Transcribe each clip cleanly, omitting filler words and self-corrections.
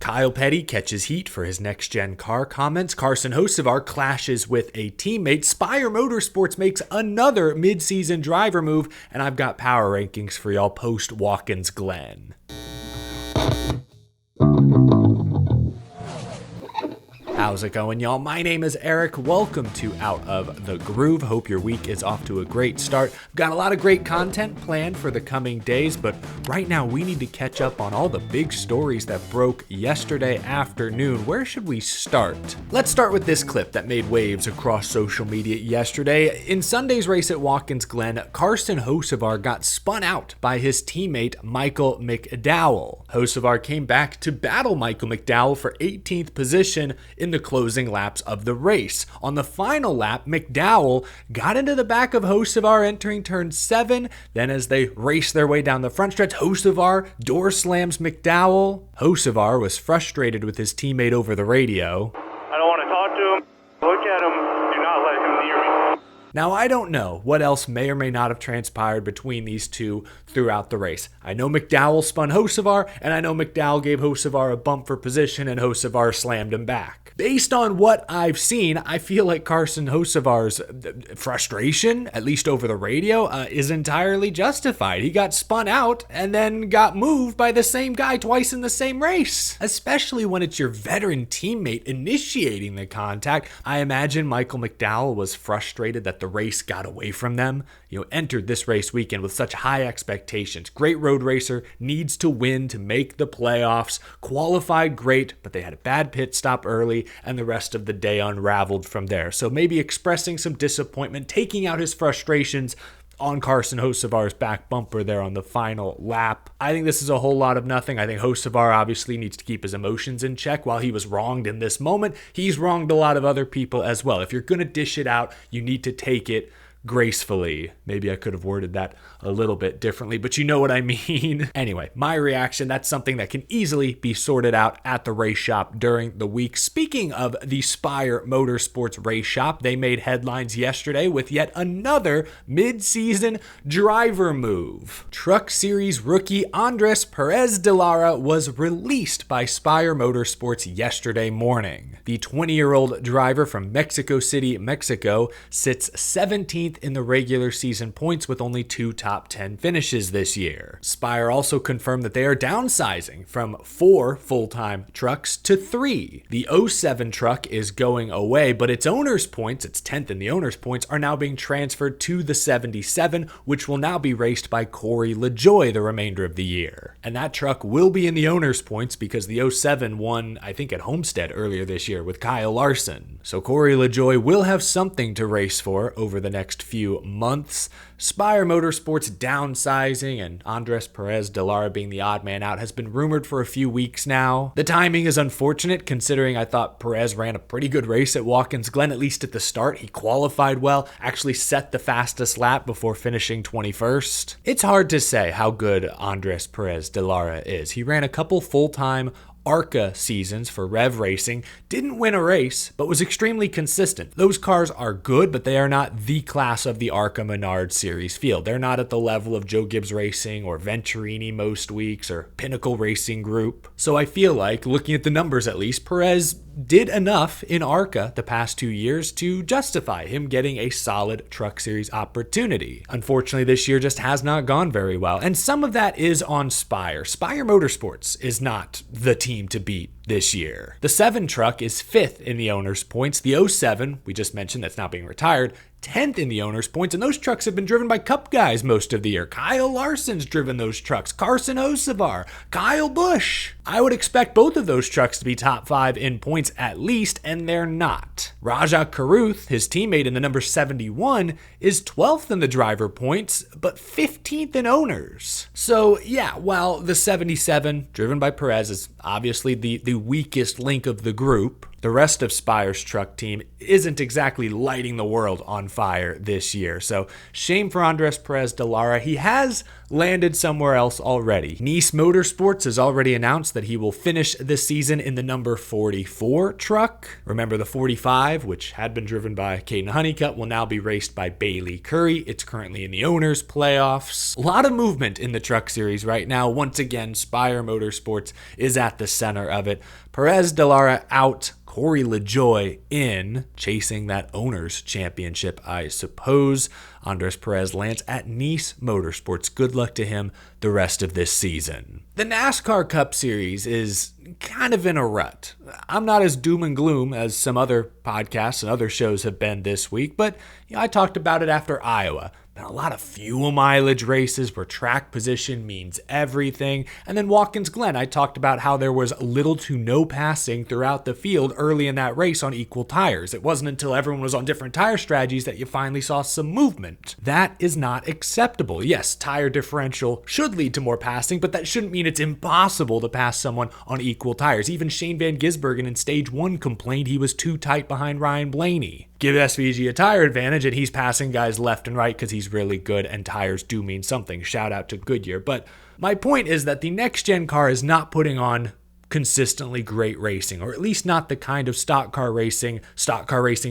Kyle Petty catches heat for his next-gen car comments. Carson Hocevar clashes with a teammate. Spire Motorsports makes another mid-season driver move. And I've got power rankings for y'all post-Watkins Glen. How's it going, y'all? My name is Eric. Welcome to Out of the Groove. Hope your week is off to a great start. I've got a lot of great content planned for the coming days, but right now we need to catch up on all the big stories that broke yesterday afternoon. Where should we start? Let's start with this clip that made waves across social media yesterday. In Sunday's race at Watkins Glen, Carson Hocevar got spun out by his teammate Michael McDowell. Hocevar came back to battle Michael McDowell for 18th position in the closing laps of the race. On the final lap, McDowell got into the back of Hocevar entering turn 7. Then as they raced their way down the front stretch, Hocevar door slams McDowell. Hocevar was frustrated with his teammate over the radio. I don't want to talk to him. Look at him. Do not let him near me. Now, I don't know what else may or may not have transpired between these two throughout the race. I know McDowell spun Hocevar, and I know McDowell gave Hocevar a bump for position, and Hocevar slammed him back. Based on what I've seen, I feel like Carson Hocevar's frustration, at least over the radio, is entirely justified. He got spun out and then got moved by the same guy twice in the same race. Especially when it's your veteran teammate initiating the contact. I imagine Michael McDowell was frustrated that the race got away from them. Entered this race weekend with such high expectations. Great road racer, needs to win to make the playoffs. Qualified great, but they had a bad pit stop early, and the rest of the day unraveled from there. So maybe expressing some disappointment, taking out his frustrations on Carson Hocevar's back bumper there on the final lap. I think this is a whole lot of nothing. I think Hocevar obviously needs to keep his emotions in check. While he was wronged in this moment, he's wronged a lot of other people as well. If you're going to dish it out, you need to take it gracefully. Maybe I could have worded that a little bit differently, but you know what I mean. Anyway, my reaction, that's something that can easily be sorted out at the race shop during the week. Speaking of the Spire Motorsports race shop, they made headlines yesterday with yet another mid-season driver move. Truck Series rookie Andres Perez de Lara was released by Spire Motorsports yesterday morning. The 20-year-old driver from Mexico City, Mexico, sits 17th in the regular season points with only 2 top 10 finishes this year. Spire also confirmed that they are downsizing from 4 full-time trucks to 3. The 07 truck is going away, but its owner's points, its 10th in the owner's points, are now being transferred to the 77, which will now be raced by Corey LaJoie the remainder of the year. And that truck will be in the owner's points because the 07 won, I think, at Homestead earlier this year with Kyle Larson. So Corey LaJoie will have something to race for over the next few months. Spire Motorsports downsizing and Andres Perez de Lara being the odd man out has been rumored for a few weeks now. The timing is unfortunate considering I thought Perez ran a pretty good race at Watkins Glen, at least at the start. He qualified well, actually set the fastest lap before finishing 21st. It's hard to say how good Andres Perez de Lara is. He ran a couple full-time ARCA seasons for Rev Racing, didn't win a race, but was extremely consistent. Those cars are good, but they are not the class of the ARCA Menard Series field. They're not at the level of Joe Gibbs Racing or Venturini most weeks or Pinnacle Racing Group. So I feel like, looking at the numbers at least, Perez did enough in ARCA the past 2 years to justify him getting a solid Truck Series opportunity. Unfortunately, this year just has not gone very well, and some of that is on Spire. Spire Motorsports is not the team to beat this year. The 7 truck is 5th in the owner's points. The 07, we just mentioned, that's now being retired, 10th in the owner's points, and those trucks have been driven by Cup guys most of the year. Kyle Larson's driven those trucks, Carson Hocevar, Kyle Busch. I would expect both of those trucks to be top 5 in points at least, and they're not. Raja Karuth, his teammate in the number 71, is 12th in the driver points, but 15th in owners. So yeah, while the 77, driven by Perez, is obviously the weakest link of the group, The rest of Spire's truck team isn't exactly lighting the world on fire this year, so shame for Andres Perez de Lara. He has landed somewhere else already. Nice Motorsports has already announced that he will finish this season in the number 44 truck. Remember, the 45, which had been driven by Caden Honeycutt, will now be raced by Bailey Curry. It's currently in the owners' playoffs. A lot of movement in the truck series right now. Once again, Spire Motorsports is at the center of it. Perez de Lara out, Corey LaJoie in, chasing that owner's championship, I suppose. Andres Perez lands at Nice Motorsports. Good luck to him the rest of this season. The NASCAR Cup Series is kind of in a rut. I'm not as doom and gloom as some other podcasts and other shows have been this week, but I talked about it after Iowa. Been a lot of fuel mileage races where track position means everything. And then Watkins Glen, I talked about how there was little to no passing throughout the field early in that race on equal tires. It wasn't until everyone was on different tire strategies that you finally saw some movement. That is not acceptable. Yes, tire differential should lead to more passing, but that shouldn't mean it's impossible to pass someone on equal tires. Even Shane Van Gisbergen in stage 1 complained he was too tight behind Ryan Blaney. Give SVG a tire advantage and he's passing guys left and right because he's really good, and tires do mean something. Shout out to Goodyear. But my point is that the next gen car is not putting on consistently great racing, or at least not the kind of stock car racing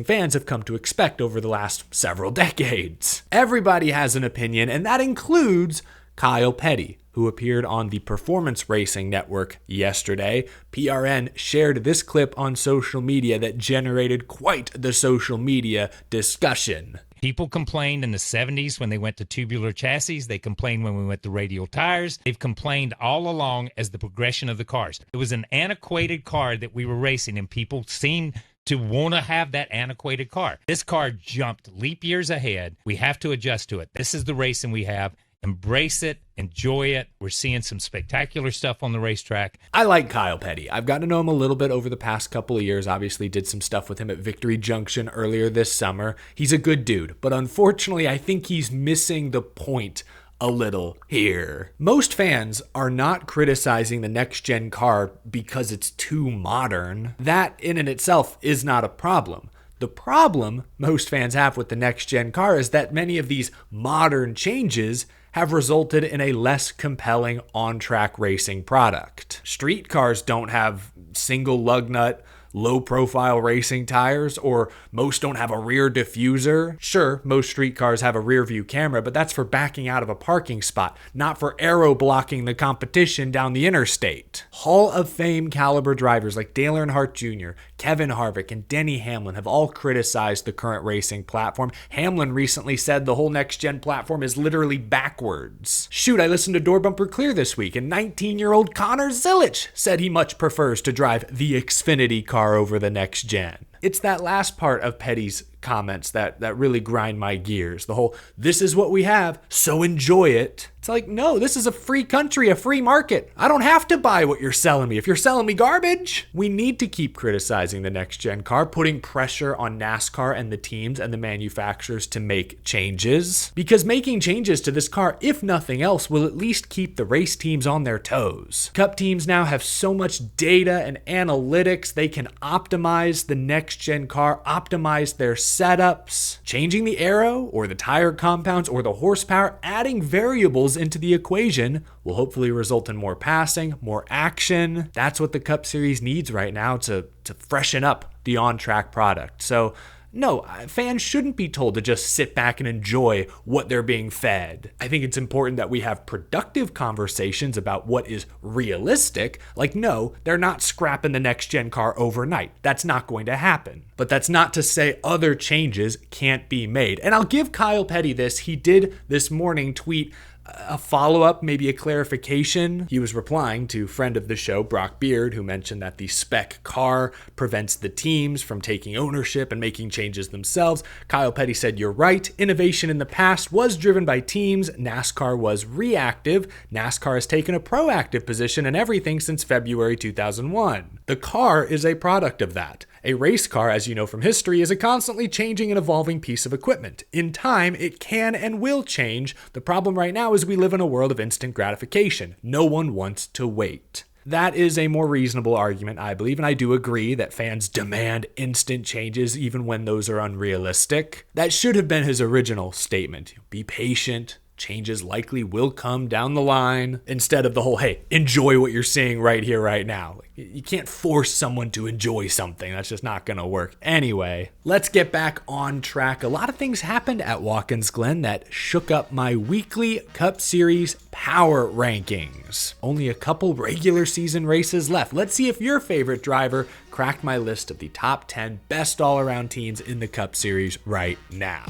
fans have come to expect over the last several decades. Everybody has an opinion, and that includes Kyle Petty, who appeared on the Performance Racing Network yesterday. PRN shared this clip on social media that generated quite the social media discussion. People complained in the 70s when they went to tubular chassis. They complained when we went to radial tires. They've complained all along as the progression of the cars. It was an antiquated car that we were racing, and people seemed to want to have that antiquated car. This car jumped leap years ahead. We have to adjust to it. This is the racing we have. Embrace it, enjoy it. We're seeing some spectacular stuff on the racetrack. I like Kyle Petty. I've gotten to know him a little bit over the past couple of years. Obviously did some stuff with him at Victory Junction earlier this summer. He's a good dude, but unfortunately I think he's missing the point a little here. Most fans are not criticizing the next gen car because it's too modern. That in and itself is not a problem. The problem most fans have with the next gen car is that many of these modern changes have resulted in a less compelling on-track racing product. Street cars don't have single lug nut, low-profile racing tires, or most don't have a rear diffuser. Sure, most street cars have a rear view camera, but that's for backing out of a parking spot, not for aero blocking the competition down the interstate. Hall of Fame caliber drivers like Dale Earnhardt Jr., Kevin Harvick, and Denny Hamlin have all criticized the current racing platform. Hamlin recently said the whole next-gen platform is literally backwards. Shoot, I listened to Door Bumper Clear this week, and 19-year-old Connor Zilic said he much prefers to drive the Xfinity car over the next gen. It's that last part of Petty's comments that really grind my gears. The whole, this is what we have, so enjoy it. It's like, no, this is a free country, a free market. I don't have to buy what you're selling me if you're selling me garbage. We need to keep criticizing the next gen car, putting pressure on NASCAR and the teams and the manufacturers to make changes. Because making changes to this car, if nothing else, will at least keep the race teams on their toes. Cup teams now have so much data and analytics, they can optimize the next gen car, optimize their setups, changing the aero or the tire compounds or the horsepower, adding variables into the equation will hopefully result in more passing, more action. That's what the Cup Series needs right now to freshen up the on-track product. So no, fans shouldn't be told to just sit back and enjoy what they're being fed. I think it's important that we have productive conversations about what is realistic. Like, no, they're not scrapping the next gen car overnight. That's not going to happen. But that's not to say other changes can't be made. And I'll give Kyle Petty this. He did this morning tweet a follow-up, maybe a clarification. He was replying to friend of the show, Brock Beard, who mentioned that the spec car prevents the teams from taking ownership and making changes themselves. Kyle Petty said, "You're right. Innovation in the past was driven by teams. NASCAR was reactive. NASCAR has taken a proactive position in everything since February 2001. The car is a product of that. A race car, as you know from history, is a constantly changing and evolving piece of equipment. In time, it can and will change. The problem right now is we live in a world of instant gratification. No one wants to wait." That is a more reasonable argument, I believe, and I do agree that fans demand instant changes even when those are unrealistic. That should have been his original statement. Be patient. Changes likely will come down the line, instead of the whole, hey, enjoy what you're seeing right here, right now. You can't force someone to enjoy something. That's just not going to work. Anyway, let's get back on track. A lot of things happened at Watkins Glen that shook up my weekly Cup Series power rankings. Only a couple regular season races left. Let's see if your favorite driver cracked my list of the top 10 best all-around teams in the Cup Series right now.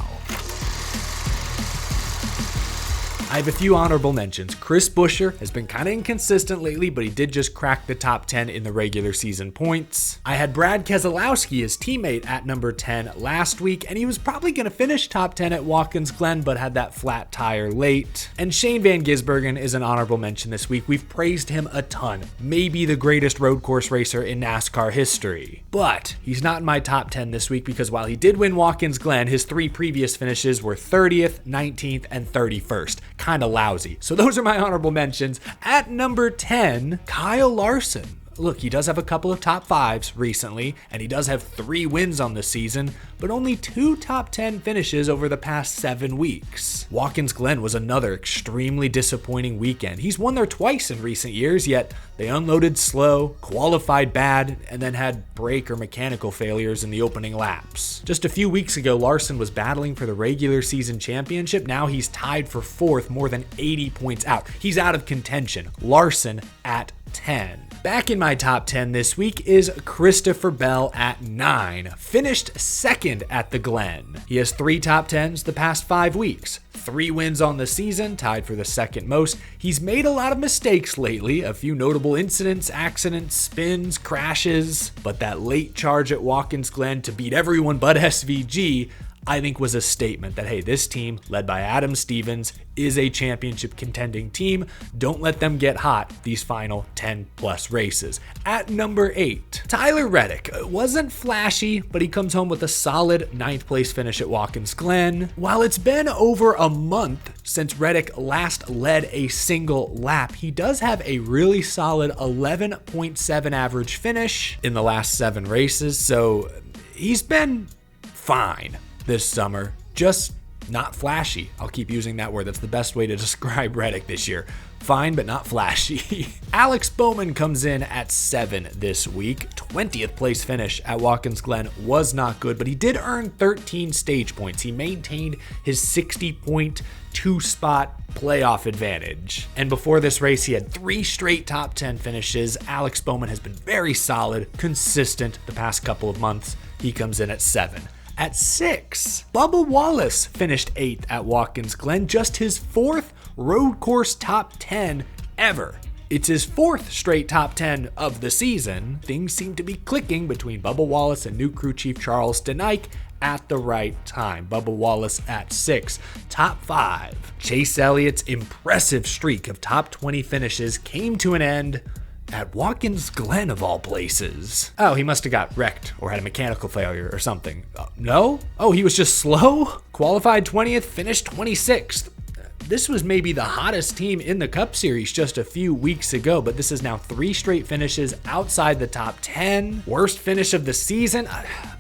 I have a few honorable mentions. Chris Buescher has been kind of inconsistent lately, but he did just crack the top 10 in the regular season points. I had Brad Keselowski, his teammate, at number 10 last week, and he was probably going to finish top 10 at Watkins Glen, but had that flat tire late. And Shane Van Gisbergen is an honorable mention this week. We've praised him a ton. Maybe the greatest road course racer in NASCAR history. But he's not in my top 10 this week because while he did win Watkins Glen, his 3 previous finishes were 30th, 19th, and 31st. Kind of lousy. So those are my honorable mentions. At number 10, Kyle Larson. Look, he does have a couple of top 5s recently, and he does have 3 wins on the season, but only 2 top 10 finishes over the past 7 weeks. Watkins Glen was another extremely disappointing weekend. He's won there twice in recent years, yet they unloaded slow, qualified bad, and then had brake or mechanical failures in the opening laps. Just a few weeks ago, Larson was battling for the regular season championship. Now he's tied for 4th, more than 80 points out. He's out of contention. Larson at 10. Back in my top 10 this week is Christopher Bell at 9, finished 2nd at the Glen. He has 3 top 10s the past 5 weeks, 3 wins on the season, tied for the 2nd most. He's made a lot of mistakes lately, a few notable incidents, accidents, spins, crashes, but that late charge at Watkins Glen to beat everyone but SVG, I think was a statement that, hey, this team, led by Adam Stevens, is a championship contending team. Don't let them get hot these final 10 plus races. At number 8, Tyler Reddick. Wasn't flashy, but he comes home with a solid 9th place finish at Watkins Glen. While it's been over a month since Reddick last led a single lap, he does have a really solid 11.7 average finish in the last 7 races, so he's been fine this summer, just not flashy. I'll keep using that word. That's the best way to describe Reddick this year. Fine, but not flashy. Alex Bowman comes in at 7 this week. 20th place finish at Watkins Glen was not good, but he did earn 13 stage points. He maintained his 60-point 2-spot playoff advantage. And before this race, he had 3 straight top 10 finishes. Alex Bowman has been very solid, consistent the past couple of months. He comes in at 7. At 6, Bubba Wallace finished 8th at Watkins Glen, just his 4th road course top 10 ever. It's his 4th straight top 10 of the season. Things seem to be clicking between Bubba Wallace and new crew chief Charles Denike at the right time. Bubba Wallace at 6. Top 5, Chase Elliott's impressive streak of top 20 finishes came to an end at Watkins Glen, of all places. Oh, he must have got wrecked or had a mechanical failure or something. No? Oh, he was just slow? Qualified 20th, finished 26th. This was maybe the hottest team in the Cup Series just a few weeks ago, but this is now 3 straight finishes outside the top 10. Worst finish of the season?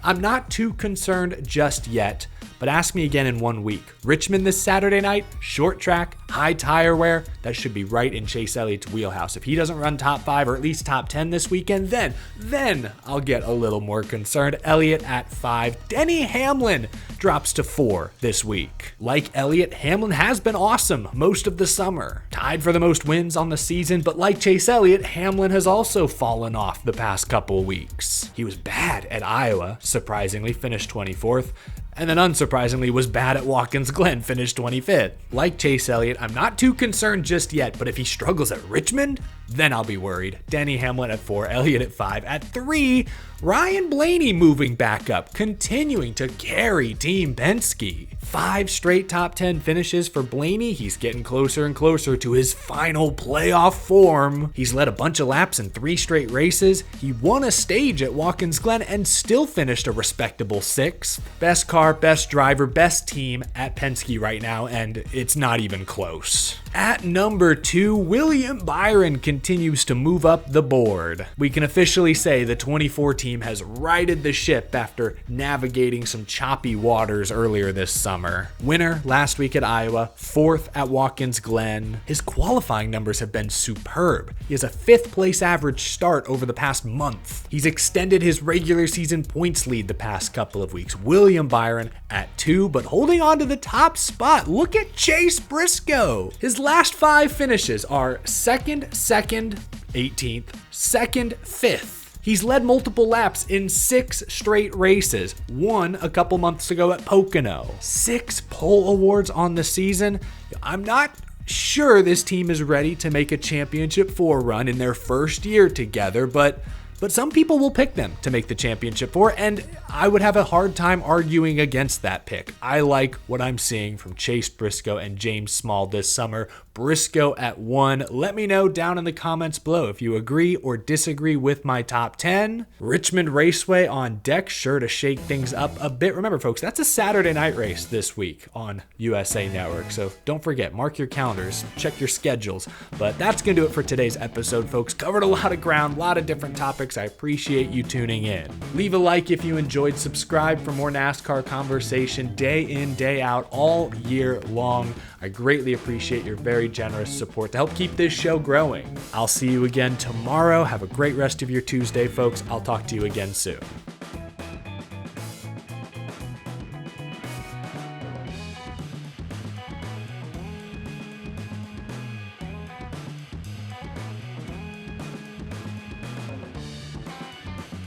I'm not too concerned just yet, but ask me again in 1 week. Richmond this Saturday night, short track, high tire wear, that should be right in Chase Elliott's wheelhouse. If he doesn't run top 5 or at least top 10 this weekend, then I'll get a little more concerned. Elliott at 5. Denny Hamlin drops to 4 this week. Like Elliott, Hamlin has been awesome most of the summer. Tied for the most wins on the season, but like Chase Elliott, Hamlin has also fallen off the past couple weeks. He was bad at Iowa, surprisingly, finished 24th. And then unsurprisingly was bad at Watkins Glen, finished 25th. Like Chase Elliott, I'm not too concerned just yet, but if he struggles at Richmond, then I'll be worried. Denny Hamlin at 4, Elliott at 5. At 3, Ryan Blaney moving back up, continuing to carry Team Penske. 5 straight top 10 finishes for Blaney. He's getting closer and closer to his final playoff form. He's led a bunch of laps in 3 straight races. He won a stage at Watkins Glen and still finished a respectable 6th. Best car car, best driver, best team at Penske right now, and it's not even close. At number 2, William Byron continues to move up the board. We can officially say the 24 team has righted the ship after navigating some choppy waters earlier this summer. Winner last week at Iowa, 4th at Watkins Glen. His qualifying numbers have been superb. He has a 5th place average start over the past month. He's extended his regular season points lead the past couple of weeks. William Byron at 2, but holding on to the top spot. Look at Chase Briscoe. His last 5 finishes are 2nd, 18th, 2nd, 5th. He's led multiple laps in 6 straight races, one a couple months ago at Pocono. 6 pole awards on the season. I'm not sure this team is ready to make a championship 4 run in their first year together, but some people will pick them to make the championship 4, and I would have a hard time arguing against that pick. I like what I'm seeing from Chase Briscoe and James Small this summer. Briscoe at 1. Let me know down in the comments below if you agree or disagree with my top 10. Richmond Raceway on deck, sure to shake things up a bit. Remember, folks, that's a Saturday night race this week on USA Network, so don't forget, mark your calendars, check your schedules. But that's going to do it for today's episode, folks. Covered a lot of ground, a lot of different topics. I appreciate you tuning in. Leave a like if you enjoyed. Subscribe for more NASCAR conversation day in, day out, all year long. I greatly appreciate your very generous support to help keep this show growing. I'll see you again tomorrow. Have a great rest of your Tuesday, folks. I'll talk to you again soon.